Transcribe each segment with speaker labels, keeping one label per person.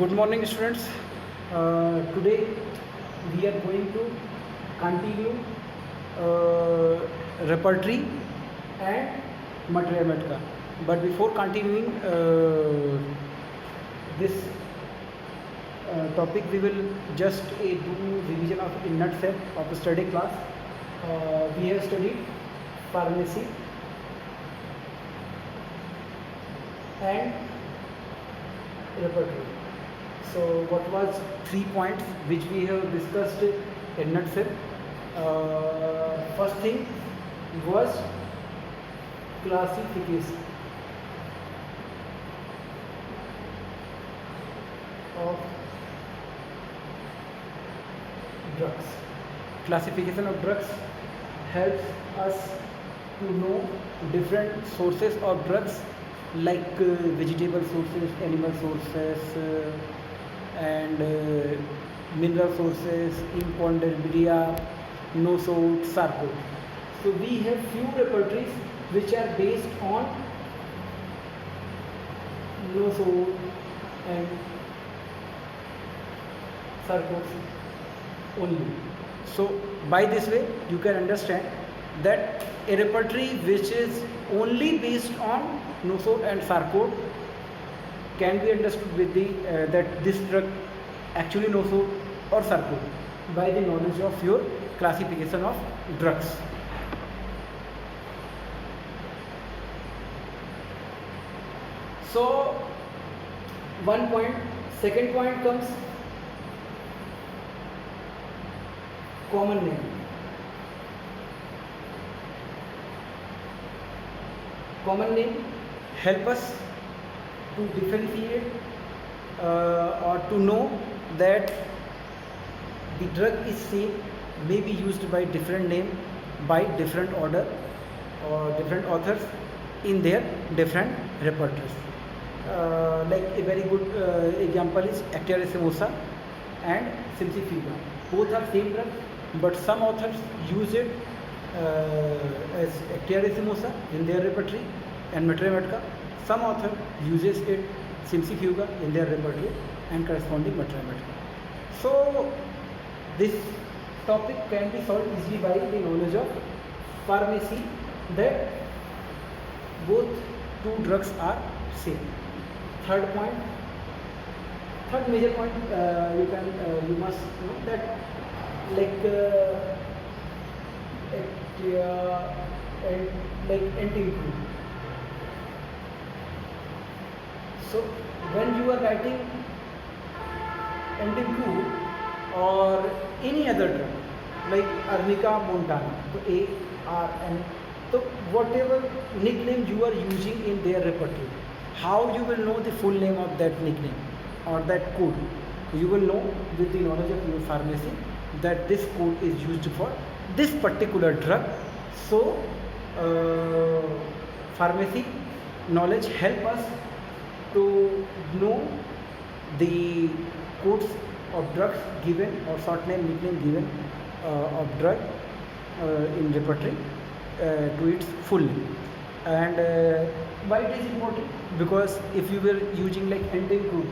Speaker 1: Good morning, students. Today we are going to continue repertory and Mathematica. But before continuing this topic, we will just do revision of in nutshell of study class. We have studied pharmacy and repertory. So what was 3 points which we have discussed in nutshell? First thing was classification of drugs. Classification of drugs helps us to know different sources of drugs like vegetable sources, animal sources, and mineral sources, imponderabilia, no-salt, sarcode. So we have few repertories which are based on no-salt and sarcode only. So by this way you can understand that a repertory which is only based on no-salt and sarcode can be understood with the that this drug actually no-salt or sarcode by the knowledge of your classification of drugs. So one point. Second point comes common name. Common name help us to differentiate or to know that the drug is same, may be used by different name, by different order or different authors in their different repertories. Like a very good example is Actaria semosa and Simsifuga. Both are same drug, but some authors use it as Actaria semosa in their repertory and Mathematica. Some author uses it Simsifuga in their repertory and corresponding Mathematica. So this topic can be solved easily by the knowledge of pharmacy, that both two drugs are same. Third major point, you must know that like anti-include. So when you are writing anti-include or any other drug like Arnica montana, so ARN, so whatever nickname you are using in their repertory, how you will know the full name of that nickname or that code? You will know with the knowledge of your pharmacy that this code is used for this particular drug. So pharmacy knowledge help us to know the codes of drugs given or short name nickname given of drug in repertory to its full name. And why it is important? Because if you were using like anti-include,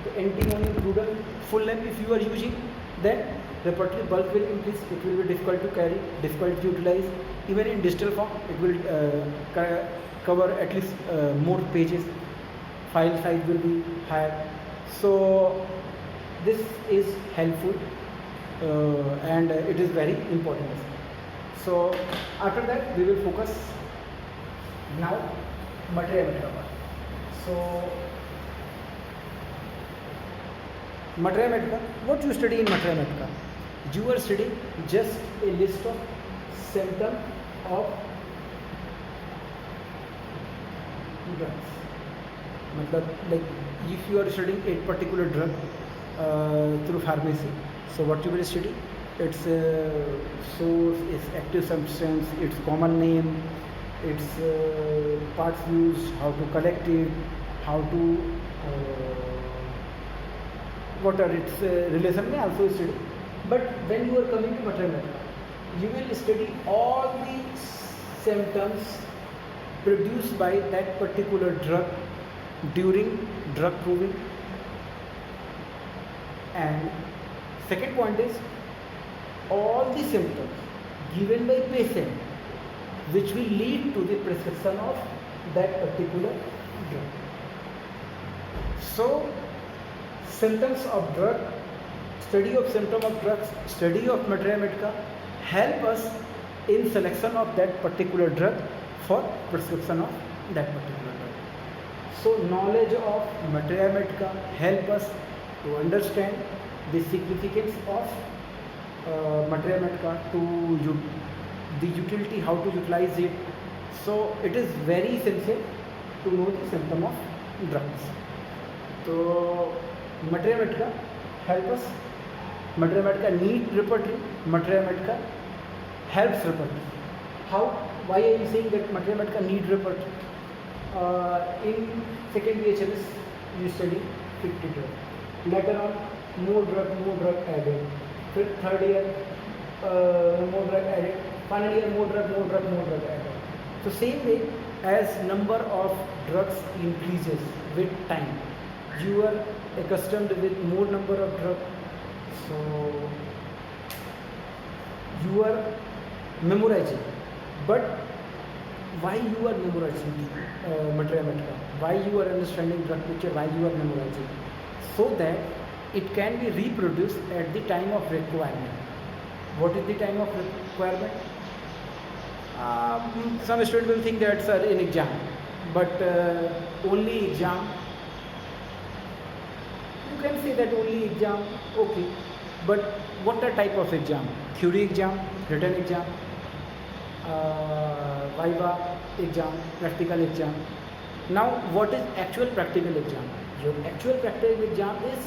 Speaker 1: the anti-include full name if you are using, then repertory bulk will increase. It will be difficult to carry, difficult to utilize. Even in digital form, it will cover at least more pages. File size will be higher. So this is helpful and it is very important. So after that we will focus now Mathematica. So Mathematica, what you study in Mathematica? You are studying just a list of symptoms of drugs. Like if you are studying a particular drug through pharmacy, so what you will study? Its source, its active substance, its common name, its parts used, how to collect it, how to what are its relation may also study. But when you are coming to Mathematica, you will study all the symptoms produced by that particular drug during drug proving, And second point is all the symptoms given by patient which will lead to the prescription of that particular drug. So symptoms of drug, study of symptom of drugs, study of materia medica help us in selection of that particular drug for prescription of that particular drug. So knowledge of materia medica help us to understand the significance of materia medica, the utility, how to utilize it. So it is very essential to know the symptom of drugs. So materia medica help us, materia medica need repertory, materia medica helps repertory. How? Why I am saying that materia medica need repertory? In second BHMS you study 50 drugs. Later on more drug added. Third year more drug added. Final year more drug added. So same way as number of drugs increases with time, you are accustomed with more number of drugs, so you are memorizing. But why you are memorizing materia medica? Why you are understanding drug picture? Why you are memorizing? So that it can be reproduced at the time of requirement. What is the time of requirement? Some student will think that sir in exam, but only exam. You can say that only exam, okay. But what are type of exam? Theory exam, written exam, viva exam, practical exam. Now what is actual practical exam? Your actual practical exam is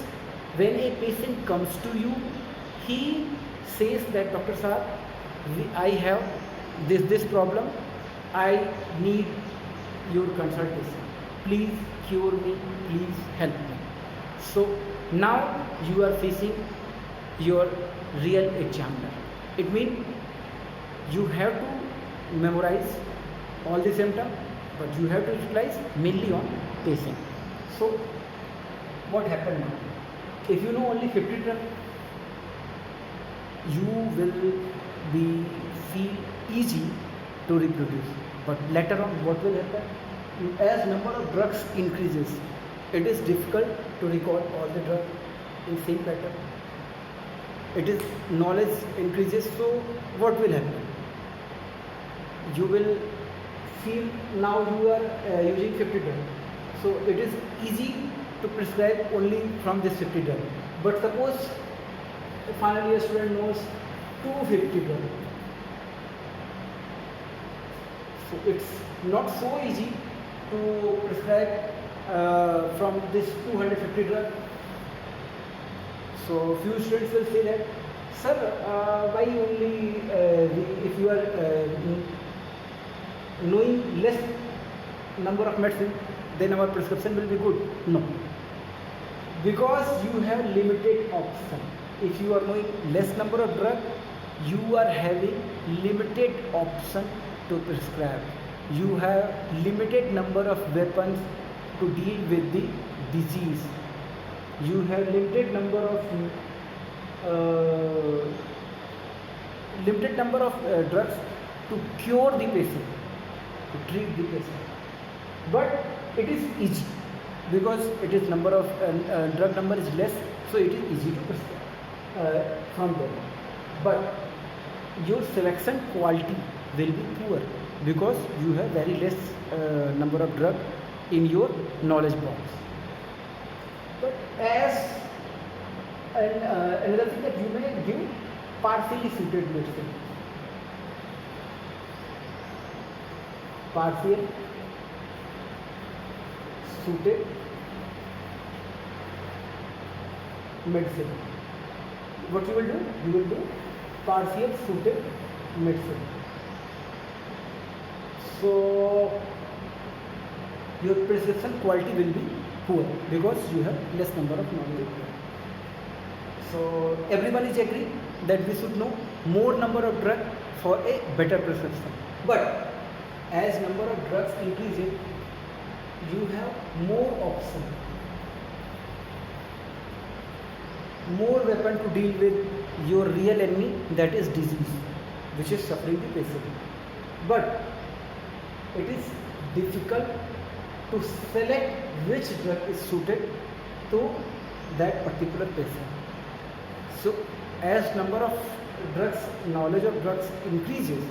Speaker 1: when a patient comes to you, he says that Dr. Sir, I have this problem, I need your consultation, please cure me, please help me. So now you are facing your real examiner. It means you have to memorize all the symptoms, but you have to utilize mainly on patient. So what happened now? If you know only 50 drugs, you will be feel easy to reproduce. But later on what will happen? As number of drugs increases, it is difficult to record all the drugs in same pattern. It is knowledge increases, so what will happen? You will feel now you are using 50 drugs, so it is easy to prescribe only from this 50 drugs. But suppose a final year student knows 250 drugs, so it's not so easy to prescribe from this 250 drugs. So few students will say that, sir, why only if you are knowing less number of medicine, then our prescription will be good? No, because you have limited option. If you are knowing less number of drug, you are having limited option to prescribe. You have limited number of weapons to deal with the disease. You have limited number of drugs to cure the patient, to treat the patient. But it is easy because it is number of drug number is less, so it is easy to prescribe from them. But your selection quality will be poor because you have very less number of drug in your knowledge box. But as another thing that you may give partially suited medicine. Partial suited medicine. What you will do? You will do partial suited medicine. So your prescription quality will be poor because you have less number of knowledge. So everyone is agree that we should know more number of drugs for a better prescription. But as number of drugs increases, you have more option. more weapon to deal with your real enemy, that is disease, which is suffering the patient. But it is difficult to select which drug is suited to that particular patient. So as number of drugs, knowledge of drugs increases,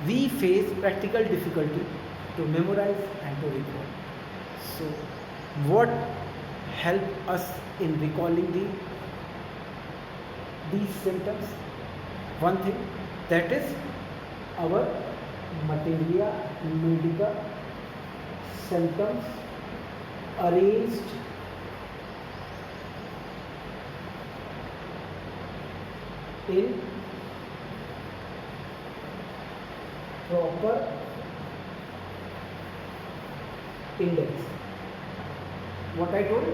Speaker 1: we face practical difficulty to memorize and to recall. So what help us in recalling these symptoms? One thing, that is our materia medica, symptoms arranged in proper index. What I told,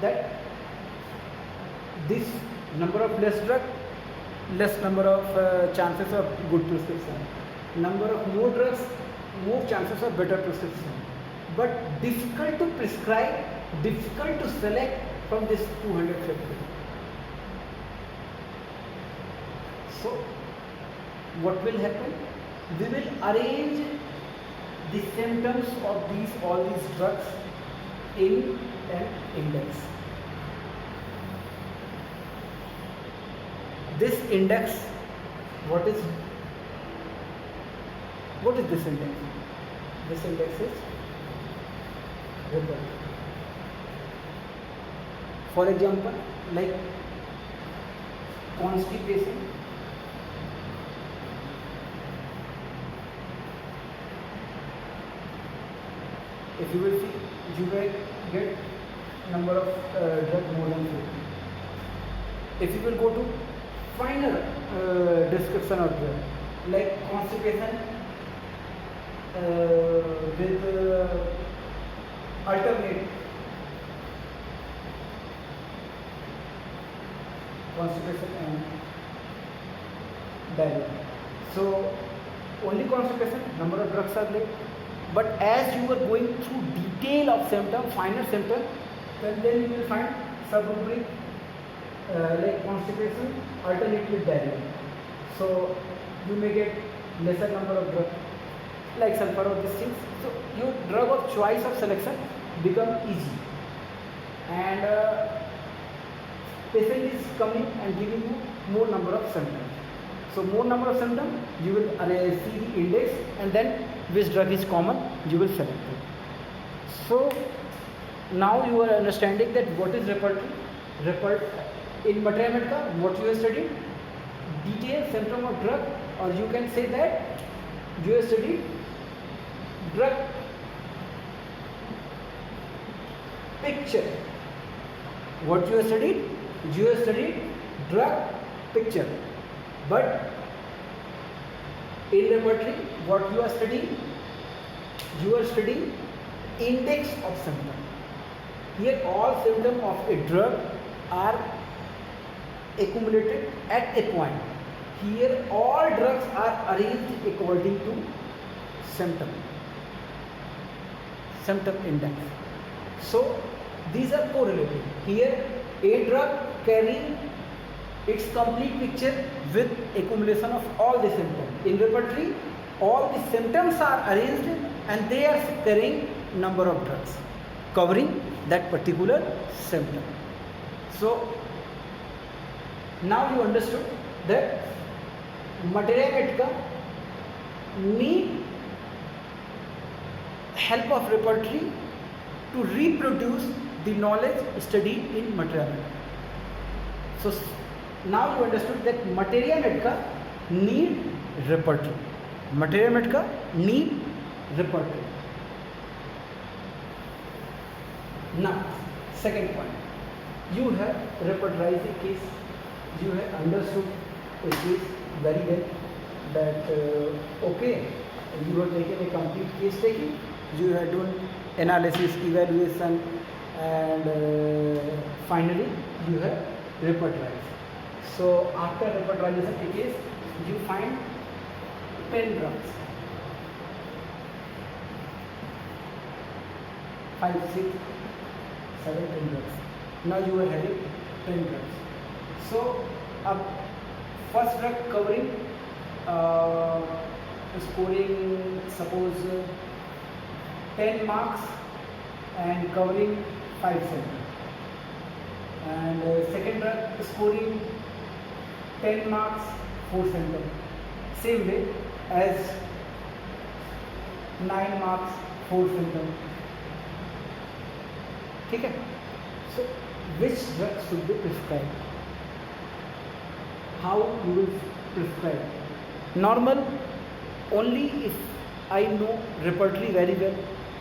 Speaker 1: that this number of less drug, less number of chances of good prescription. Number of more drugs, more chances of better prescription. But difficult to prescribe, difficult to select from this 250. So what will happen? We will arrange the symptoms of all these drugs in an index. This index, what is this index? This index is report. For example, like constipation, if you will see, you will get number of drugs more than 50. If you will go to finer description of drug, like constipation with alternate constipation and diarrhea. So only constipation, number of drugs are there. But as you are going through detail of symptom, finer symptom, then you will find subrubric like constipation alternate with diarrhea. So you may get lesser number of drugs like sulfur or these things. So your drug of choice of selection become easy, and patient is coming and giving you more number of symptoms. So more number of symptoms, you will see the index, and then which drug is common, you will select it. So now you are understanding that what is repertory. In materia medica, what you have studied, detailed symptom of drug, or you can say that you have studied drug picture. What you have studied? You have studied drug picture. But in repertory, what you are studying? You are studying index of symptom. Here all symptoms of a drug are accumulated at a point. Here all drugs are arranged according to symptom index. So these are correlated. Here a drug carrying its complete picture with accumulation of all the symptoms. In repertory, all the symptoms are arranged and they are carrying number of drugs covering that particular symptom. So now you understood that materia medica need help of repertory to reproduce the knowledge studied in materia medica. So now you understood that materia medica need repertory. Materia medica need repertory. Now, second point. You have repertorized a case. You have understood a case very well. That okay, you have taken a complete case taking. You have done analysis, evaluation, and finally you have repertorized. So after repertorization a case, you find 10 drugs, 5, 6, 7, 10 drugs. Now you are having 10 drugs. So first drug covering scoring suppose 10 marks and covering 5 center, and second drug scoring 10 marks 4 center, same way as 9 marks 4 center. ठीक है. So which drug should be prescribed? How you will prescribe? Normal, only if I know repertory very well,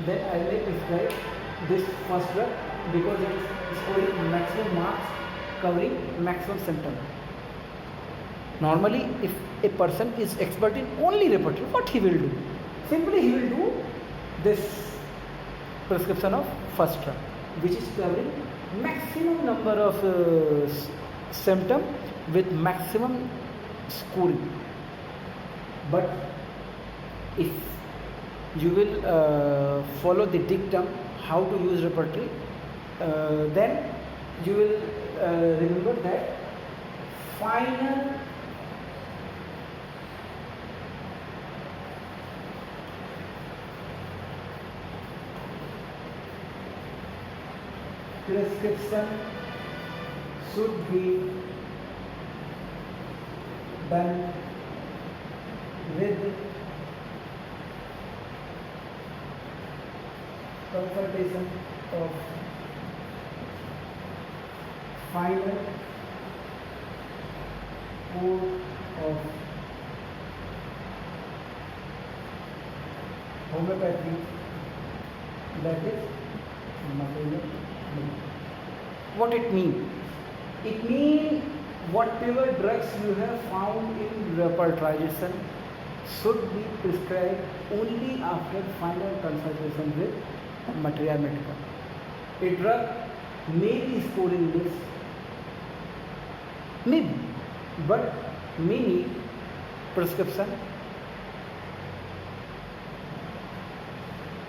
Speaker 1: then I may prescribe this first drug because it is scoring maximum marks, covering maximum symptom. Normally, if a person is expert in only repertory, what he will do? Simply he will do this prescription of first drug, which is covering maximum number of symptom with maximum scoring. But if you will follow the dictum how to use repertory, then you will remember that final prescription should be done with consultation of final code of homeopathy, that is material. What it means? It means whatever drugs you have found in repertorization should be prescribed only after final consultation with materia medica. A drug may be scoring this, maybe, but may need prescription.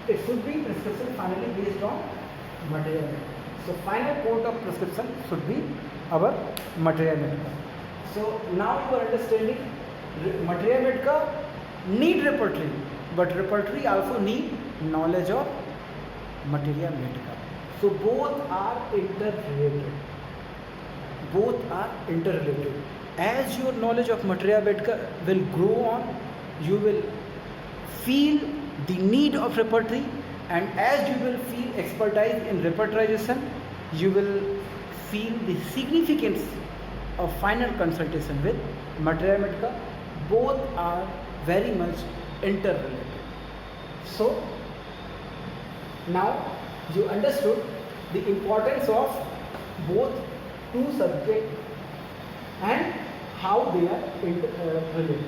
Speaker 1: It should be prescription finally based on materia medica. So final code of prescription should be our materia medica. So now you are understanding materia medica need repertory, but repertory also need knowledge of materia medica. So both are interrelated. Both are interrelated. As your knowledge of materia medica will grow on, you will feel the need of repertory, and as you will feel expertise in repertorization, you will feel the significance of final consultation with materia medica. Both are very much interrelated. So now you understood the importance of both two subjects and how they are interrelated.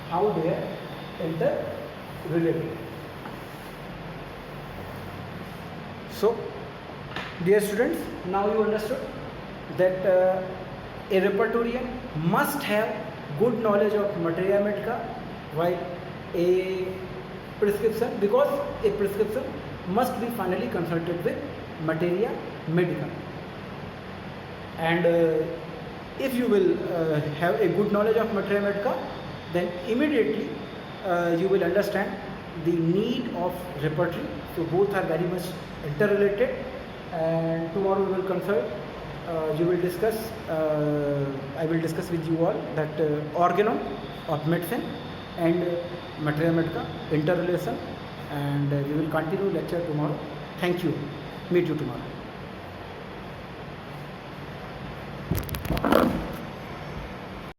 Speaker 1: How they are interrelated. So, dear students, now you understood that a repertorian must have good knowledge of materia medica, while a prescription, because a prescription must be finally consulted with materia medica. And if you will have a good knowledge of materia medica, then immediately you will understand the need of repertory. So both are very much interrelated, and tomorrow we will consult, you will discuss, I will discuss with you all that organon of medicine and materia medica interrelation, and we will continue lecture tomorrow. Thank you. Meet you tomorrow.